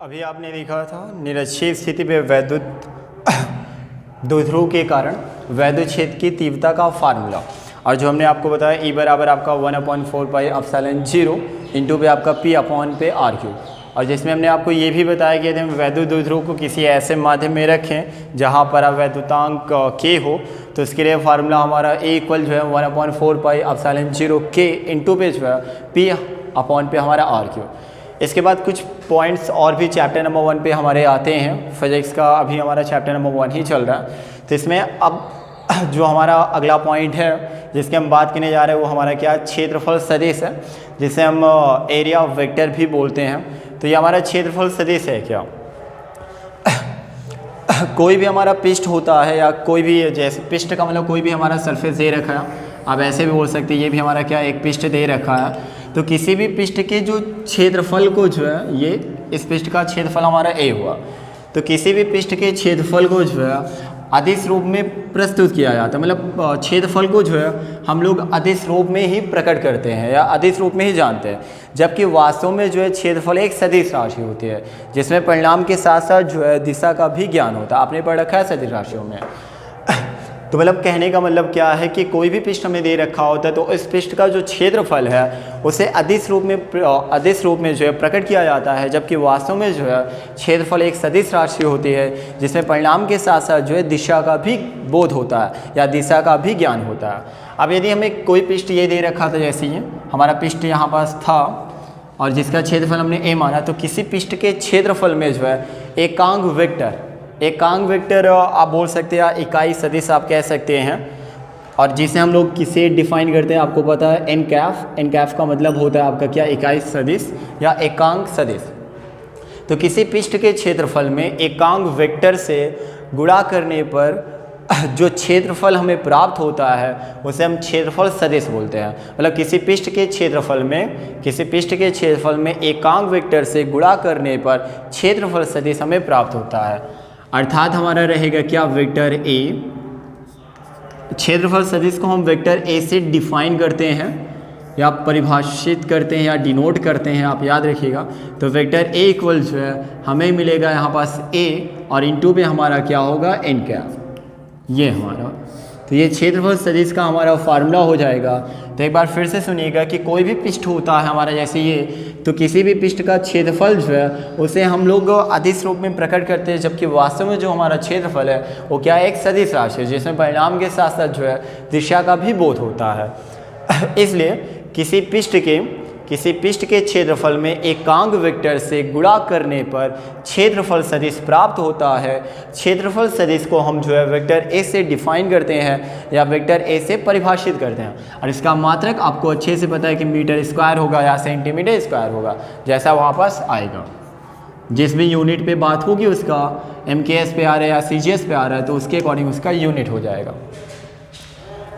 अभी आपने देखा था निरक्षीय स्थिति पे वैद्युत द्विध्रुव के कारण वैद्युत क्षेत्र की तीव्रता का फार्मूला, और जो हमने आपको बताया E बराबर आपका 1/4πε0 इंटू पे आपका P अपॉन पे R3, और जिसमें हमने आपको ये भी बताया कि यदि हम वैद्युत द्विध्रुव को किसी ऐसे माध्यम में रखें जहाँ पर वैद्युतांक K हो तो इसके लिए फार्मूला हमारा A इक्वल जो है 1/4πε0 K इंटू पे जो है P अपॉन पे हमारा R3। इसके बाद कुछ पॉइंट्स और भी चैप्टर नंबर 1 पे हमारे आते हैं। फिजिक्स का अभी हमारा चैप्टर नंबर 1 ही चल रहा है, तो इसमें अब जो हमारा अगला पॉइंट है जिसके हम बात करने जा रहे हैं वो हमारा क्या क्षेत्रफल सदिश है, जिसे हम एरिया वेक्टर भी बोलते हैं। तो ये हमारा क्षेत्रफल सदिश है क्या, कोई भी हमारा पृष्ठ होता है या कोई भी, जैसे पृष्ठ का मतलब कोई भी हमारा सरफेस दे रखा है, आप ऐसे भी बोल सकते हैं ये भी हमारा क्या एक पृष्ठ दे रखा है। तो किसी भी पृष्ठ के जो क्षेत्रफल को जो है, ये इस पृष्ठ का क्षेत्रफल हमारा A हुआ, तो किसी भी पृष्ठ के क्षेत्रफल को जो है अदिश रूप में प्रस्तुत किया जाता है। मतलब क्षेत्रफल को जो है हम लोग अदिश रूप में ही प्रकट करते हैं या अदिश रूप में ही जानते हैं, जबकि वास्तव में जो है क्षेत्रफल एक सदिश राशि होती है जिसमें परिणाम के साथ साथ जो है दिशा का भी ज्ञान होता है। आपने पढ़ रखा है सदिश राशियों में। तो मतलब कहने का मतलब क्या है कि कोई भी पृष्ठ हमें दे रखा होता है तो इस पृष्ठ का जो क्षेत्रफल है उसे अदिश रूप में जो है प्रकट किया जाता है, जबकि वास्तव में जो है क्षेत्रफल एक सदिश राशि होती है जिसमें परिणाम के साथ साथ जो है दिशा का भी बोध होता है या दिशा का भी ज्ञान होता है। अब यदि हमें कोई पृष्ठ ये दे रखा था, जैसे ये हमारा पृष्ठ यहाँ पास था और जिसका क्षेत्रफल हमने A माना, तो किसी पृष्ठ के क्षेत्रफल में जो है एकांक वेक्टर आप बोल सकते हैं या इकाई सदिश आप कह सकते हैं, और जिसे हम लोग किसे डिफाइन करते हैं आपको पता है एन कैफ का मतलब होता है आपका क्या, इकाई सदिश या एकांक सदिश। तो किसी पृष्ठ के क्षेत्रफल में एकांक वेक्टर से गुणा करने पर जो क्षेत्रफल हमें प्राप्त होता है उसे हम क्षेत्रफल सदिश बोलते हैं। मतलब किसी पृष्ठ के क्षेत्रफल में एकांक वेक्टर से गुणा करने पर क्षेत्रफल सदिश हमें प्राप्त होता है, अर्थात हमारा रहेगा क्या, वेक्टर A। क्षेत्रफल सदिश को हम वेक्टर A से डिफाइन करते हैं या परिभाषित करते हैं या डिनोट करते हैं, आप याद रखिएगा। तो वेक्टर A इक्वल जो है हमें मिलेगा यहाँ पास A और इंटू पे हमारा क्या होगा, एन कैफ, ये हमारा। तो ये क्षेत्रफल सदिश का हमारा फार्मूला हो जाएगा। तो एक बार फिर से सुनिएगा कि कोई भी पृष्ठ होता है हमारा जैसे ये, तो किसी भी पृष्ठ का क्षेत्रफल जो है उसे हम लोग अदिश रूप में प्रकट करते हैं, जबकि वास्तव में जो हमारा क्षेत्रफल है वो क्या है, एक सदिश राशि है जिसमें परिणाम के साथ साथ जो है दिशा का भी बोध होता है। इसलिए किसी पृष्ठ के क्षेत्रफल में एकांक वेक्टर से गुणा करने पर क्षेत्रफल सदिश प्राप्त होता है। क्षेत्रफल सदिश को हम जो है वेक्टर A से डिफाइन करते हैं या वेक्टर A से परिभाषित करते हैं, और इसका मात्रक आपको अच्छे से पता है कि मीटर स्क्वायर होगा या सेंटीमीटर स्क्वायर होगा, जैसा वहाँ पास आएगा। जिस भी यूनिट पे बात होगी उसका MKS पे आ रहा है या CGS पे आ रहा है तो उसके अकॉर्डिंग उसका यूनिट हो जाएगा।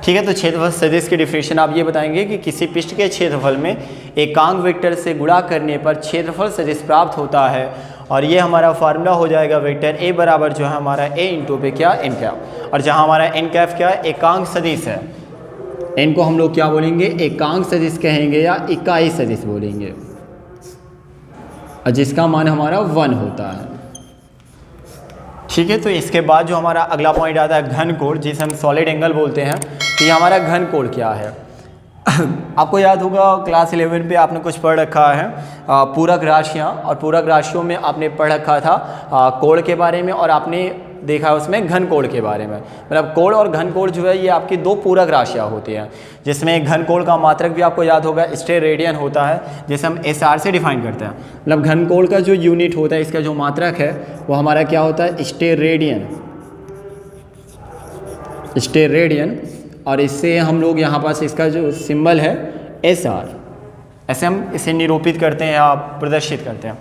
ठीक है, तो क्षेत्रफल सदिश की डिफिनेशन आप ये बताएंगे कि किसी पृष्ठ के क्षेत्रफल में एकांक वेक्टर से गुणा करने पर क्षेत्रफल सदिश प्राप्त होता है, और ये हमारा फार्मूला हो जाएगा वेक्टर A बराबर जो है हमारा A इंटू पे क्या, एन कैफ। और जहाँ हमारा एन कैफ क्या है, एकांक सदिश है, एन को हम लोग क्या बोलेंगे, एकांक सदिश कहेंगे या इकाई सदिश बोलेंगे, और जिसका मान हमारा 1 होता है। ठीक है, तो इसके बाद जो हमारा अगला पॉइंट आता है घन कोण, जिसे हम सॉलिड एंगल बोलते हैं। तो ये हमारा घन कोण क्या है आपको याद होगा क्लास 11 पे आपने कुछ पढ़ रखा है पूरक राशियाँ, और पूरक राशियों में आपने पढ़ रखा था कोण के बारे में, और आपने देखा उसमें घन कोण के बारे में। मतलब कोण और घन कोण जो है ये आपकी दो पूरक राशियाँ होती हैं, जिसमें घन कोण का मात्रक भी आपको याद होगा स्टेरेडियन होता है, जिसे हम SR से डिफाइन करते हैं। मतलब घन कोण का जो यूनिट होता है, इसका जो मात्रक है वो हमारा क्या होता है, स्टेरेडियन, और इससे हम लोग यहाँ पास इसका जो सिंबल है SR, ऐसे हम इसे निरूपित करते हैं या प्रदर्शित करते हैं।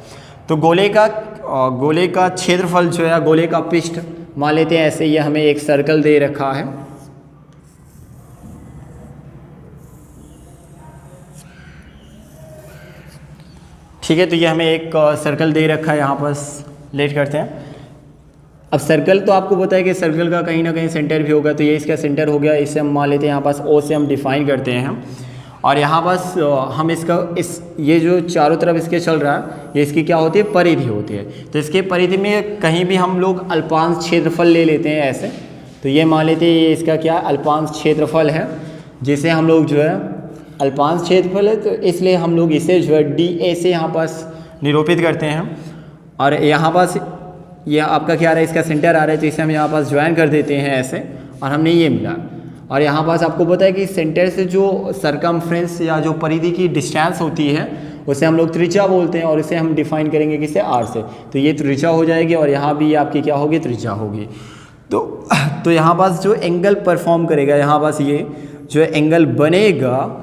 तो गोले का क्षेत्रफल जो है, गोले का पृष्ठ मान लेते हैं ऐसे, ये हमें एक सर्कल दे रखा है, ठीक है। तो ये हमें एक सर्कल दे रखा है, यहाँ पास लेट करते हैं। अब सर्कल तो आपको पता है कि सर्कल का कहीं ना कहीं सेंटर भी होगा, तो ये इसका सेंटर हो गया, इसे हम मान लेते हैं यहाँ पास O से हम डिफाइन करते हैं। और यहाँ बस हम इसका ये जो चारों तरफ इसके चल रहा है, ये इसकी क्या होती है, परिधि होती है। तो इसके परिधि में कहीं भी हम लोग अल्पांश क्षेत्रफल ले लेते हैं ऐसे, तो ये मान लेते हैं ये इसका क्या अल्पांश क्षेत्रफल है, जिसे हम लोग जो है अल्पांश क्षेत्रफल है, तो इसलिए हम लोग इसे जो है DA से यहाँ पास निरूपित करते हैं। और यहाँ पास ये आपका क्या आ रहा है, इसका सेंटर आ रहा है, तो इसे हम यहाँ पास ज्वाइन कर देते हैं ऐसे, और हमने ये मिला। और यहाँ पास आपको पता है कि सेंटर से जो सरकमफ्रेंस या जो परिधि की डिस्टेंस होती है उसे हम लोग त्रिज्या बोलते हैं, और इसे हम डिफाइन करेंगे किससे, R से। तो ये त्रिज्या हो जाएगी, और यहाँ भी ये आपकी क्या होगी, त्रिज्या होगी। तो यहाँ पास जो एंगल परफॉर्म करेगा, यहाँ पास ये जो एंगल बनेगा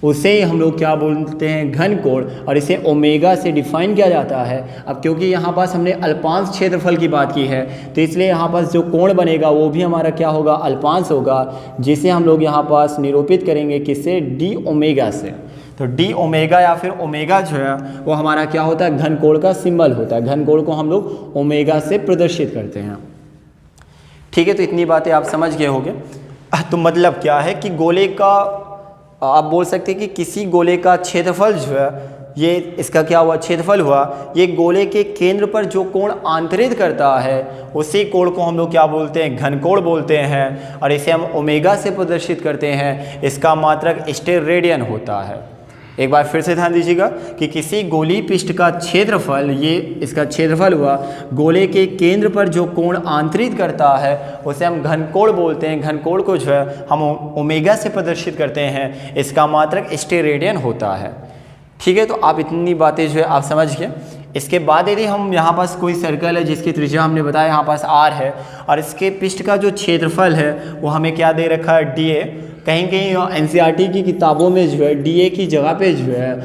उसे हम लोग क्या बोलते हैं, घन कोण, और इसे ओमेगा से डिफाइन किया जाता है। अब क्योंकि यहाँ पास हमने अल्पांश क्षेत्रफल की बात की है, तो इसलिए यहाँ पास जो कोण बनेगा वो भी हमारा क्या होगा, अल्पांश होगा, जिसे हम लोग यहाँ पास निरूपित करेंगे किससे, d ओमेगा से। तो d ओमेगा या फिर ओमेगा जो है वो हमारा क्या होता है, घन कोण का सिंबल होता है। घन कोण को हम लोग ओमेगा से प्रदर्शित करते हैं। ठीक है, तो इतनी बातें आप समझ गए होंगे। तो मतलब क्या है कि गोले का, आप बोल सकते हैं कि किसी गोले का क्षेत्रफल जो है, ये इसका क्या हुआ, क्षेत्रफल हुआ, ये गोले के केंद्र पर जो कोण आंतरित करता है उसी कोण को हम लोग क्या बोलते हैं, घन कोण बोलते हैं, और इसे हम ओमेगा से प्रदर्शित करते हैं। इसका मात्रक स्टेरेडियन होता है। एक बार फिर से ध्यान दीजिएगा कि किसी गोलीय पृष्ठ का क्षेत्रफल, ये इसका क्षेत्रफल हुआ, गोले के केंद्र पर जो कोण आंतरित करता है उसे हम घन कोण बोलते हैं। घन कोण को जो है हम ओमेगा से प्रदर्शित करते हैं। इसका मात्रक स्टेरेडियन होता है। ठीक है, तो आप इतनी बातें जो है आप समझ गए। इसके बाद यदि हम यहाँ पास कोई सर्कल है जिसकी त्रिज्या हमने बताया यहाँ पास R है, और इसके पृष्ठ का जो क्षेत्रफल है वो हमें क्या दे रखा है, DA। कहीं कहीं NCERT की किताबों में जो है DA की जगह पे जो है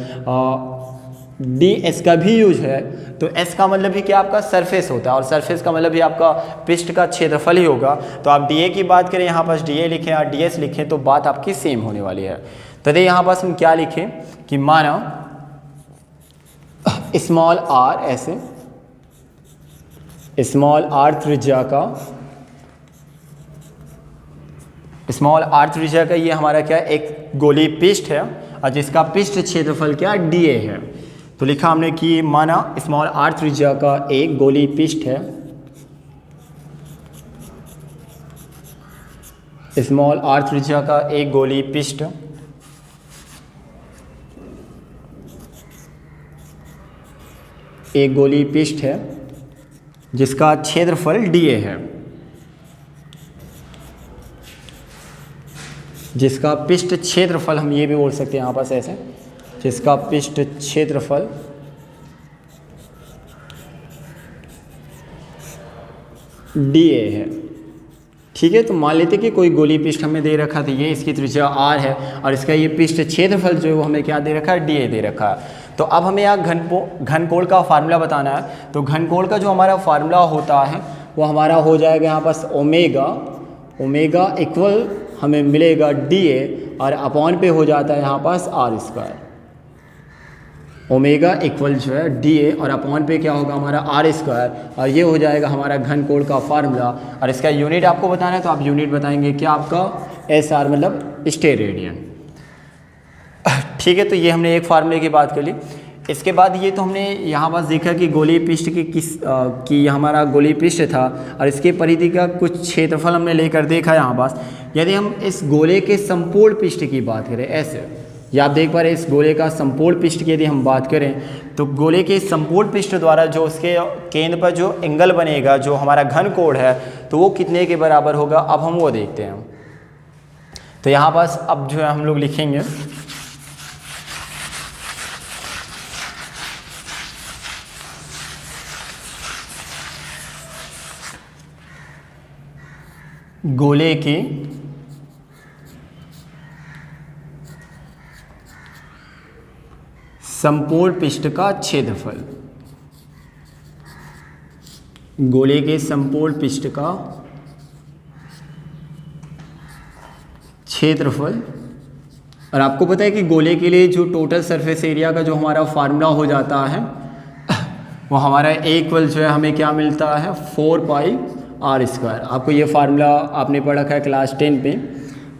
DS का भी यूज है। तो S का मतलब भी क्या, आपका सरफेस होता है, और सरफेस का मतलब भी आपका पृष्ठ का क्षेत्रफल ही होगा। तो आप DA की बात करें, यहाँ पास DA लिखें और DS लिखें तो बात आपकी सेम होने वाली है। तो देखिए यहाँ पास हम क्या लिखें कि माना स्मॉल r, ऐसे स्मॉल r त्रिज्या का, स्मॉल r त्रिज्या का ये हमारा क्या, एक गोलीय पृष्ठ है, और जिसका पृष्ठ क्षेत्रफल क्या, DA है। तो लिखा हमने कि माना स्मॉल r त्रिज्या का एक गोलीय पृष्ठ है, स्मॉल r त्रिज्या का एक गोलीय पृष्ठ, एक गोलीय पृष्ठ है जिसका क्षेत्रफल DA है, जिसका पृष्ठ क्षेत्रफल हम ये भी बोल सकते हैं यहाँ पास ऐसे, जिसका पृष्ठ क्षेत्रफल DA है। ठीक है, तो मान लेते कि कोई गोलीय पृष्ठ हमें दे रखा था, ये इसकी त्रिज्या R है, और इसका ये पृष्ठ क्षेत्रफल जो है वो हमें क्या दे रखा है, DA दे रखा है। तो अब हमें यहाँ घन कोण का फार्मूला बताना है। तो घन कोण का जो हमारा फार्मूला होता है वो हमारा हो जाएगा यहाँ पास ओमेगा, ओमेगा इक्वल हमें मिलेगा DA, और अपॉन पे हो जाता है यहाँ पास R²। ओमेगा इक्वल जो है DA, और अपॉन पे क्या होगा हमारा R², और ये हो जाएगा हमारा घन कोण का फार्मूला। और इसका यूनिट आपको बताना है, तो आप यूनिट बताएंगे क्या, आपका SR मतलब स्टेरेडियन। ठीक है, तो ये हमने एक फार्मूले की बात कर ली। इसके बाद ये तो हमने यहाँ पास देखा कि गोलीय पृष्ठ की हमारा गोलीय पृष्ठ था, और इसके परिधि का कुछ क्षेत्रफल हमने लेकर देखा यहाँ पास। यदि हम इस गोले के संपूर्ण पृष्ठ की बात करें ऐसे, या आप देख पा रहे इस गोले का संपूर्ण पृष्ठ की यदि हम बात करें, तो गोले के संपूर्ण पृष्ठ द्वारा जो उसके केंद्र पर जो एंगल बनेगा, जो हमारा घन कोण है, तो वो कितने के बराबर होगा, अब हम वो देखते हैं। तो यहाँ पास अब जो है हम लोग लिखेंगे गोले के संपूर्ण पृष्ठ का क्षेत्रफल, गोले के संपूर्ण पृष्ठ का क्षेत्रफल। और आपको पता है कि गोले के लिए जो टोटल सरफेस एरिया का जो हमारा फार्मूला हो जाता है वो हमारा इक्वल जो है हमें क्या मिलता है, 4 पाई R²। आपको ये फार्मूला आपने पढ़ा है क्लास 10 पे।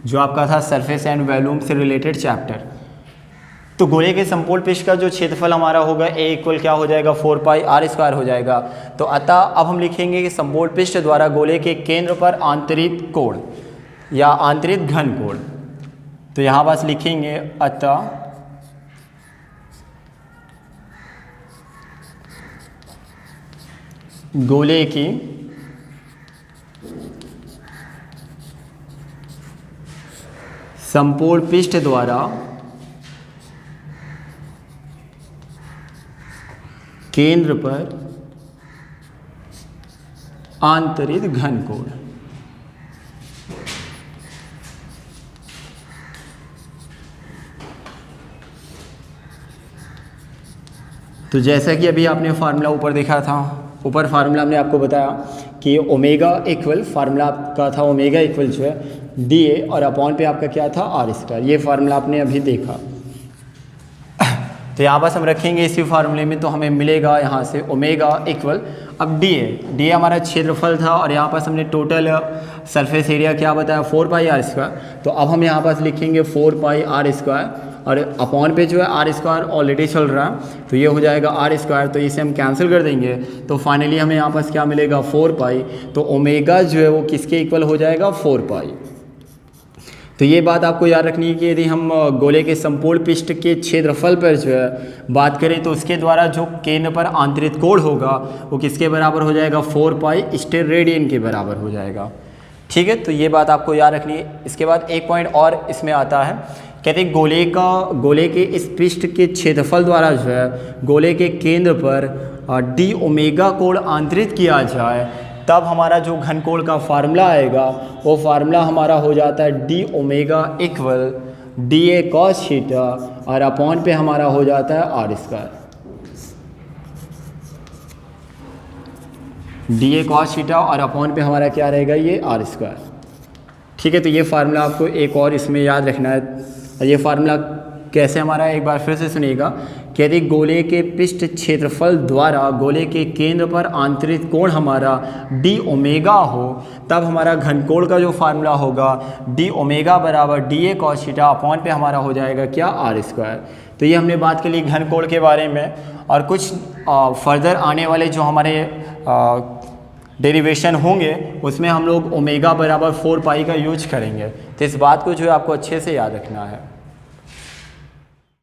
जो आपका था सरफेस एंड वॉल्यूम से रिलेटेड चैप्टर। तो गोले के समपूर्ण पृष्ठ का जो क्षेत्रफल हमारा होगा ए इक्वल क्या हो जाएगा 4 पाई आर स्क्वायर हो जाएगा। तो अतः अब हम लिखेंगे कि समपूर्ण पृष्ठ द्वारा गोले के केंद्र पर आंतरिक कोण या आंतरिक घन कोण। तो यहाँ पास लिखेंगे अतः गोले की संपूर्ण पृष्ठ द्वारा केंद्र पर आंतरिक घन कोण। तो जैसा कि अभी आपने फार्मूला ऊपर देखा था, ऊपर फार्मूला हमने आपको बताया कि ओमेगा इक्वल, फार्मूला आपका था ओमेगा इक्वल जो है डी ए और अपॉन पे आपका क्या था आर स्क्वायर। ये फार्मूला आपने अभी देखा। तो यहाँ बस हम रखेंगे इसी फार्मूले में, तो हमें मिलेगा यहाँ से ओमेगा इक्वल, अब डी ए हमारा क्षेत्रफल था और यहाँ पास हमने टोटल सरफेस एरिया क्या बताया 4 पाई आर स्क्वायर। तो अब हम यहाँ पास लिखेंगे 4 पाई आर स्क्वायर और अपॉन पे जो है आर स्क्वायर ऑलरेडी चल रहा है, तो ये हो जाएगा आर स्क्वायर, तो इसे हम कैंसिल कर देंगे। तो फाइनली हमें यहाँ पास क्या मिलेगा 4 पाई। तो ओमेगा जो है वो किसके इक्वल हो जाएगा 4 पाई। तो ये बात आपको याद रखनी है कि यदि हम गोले के संपूर्ण पृष्ठ के क्षेत्रफल पर जो है बात करें तो उसके द्वारा जो केंद्र पर आंतरिक कोण होगा वो किसके बराबर हो जाएगा 4 पाई स्टेरेडियन के बराबर हो जाएगा। ठीक है, तो ये बात आपको याद रखनी है। इसके बाद एक पॉइंट और इसमें आता है, कहते हैं गोले के इस पृष्ठ के क्षेत्रफल द्वारा जो है गोले के केंद्र पर डी ओमेगा कोण आंतरित किया जाए तब हमारा जो घन कोण का फार्मूला आएगा वो फार्मूला हमारा हो जाता है D omega equal D A cos theta और अपॉन पे हमारा हो जाता है R square. D A cos theta और अपॉन पे हमारा क्या रहेगा ये आर स्क्वायर। ठीक है, तो ये फार्मूला आपको एक और इसमें याद रखना है। ये फार्मूला कैसे हमारा एक बार फिर से सुनिएगा कि यदि गोले के पृष्ठ क्षेत्रफल द्वारा गोले के केंद्र पर आंतरिक कोण हमारा डी ओमेगा हो तब हमारा घनकोण का जो फार्मूला होगा डी ओमेगा बराबर D A cos theta upon पे हमारा हो जाएगा क्या आर स्क्वायर। तो ये हमने बात कर ली घनकोण के बारे में, और कुछ फर्दर आने वाले जो हमारे डेरिवेशन होंगे उसमें हम लोग ओमेगा बराबर 4 पाई का यूज करेंगे। तो इस बात को जो है आपको अच्छे से याद रखना है।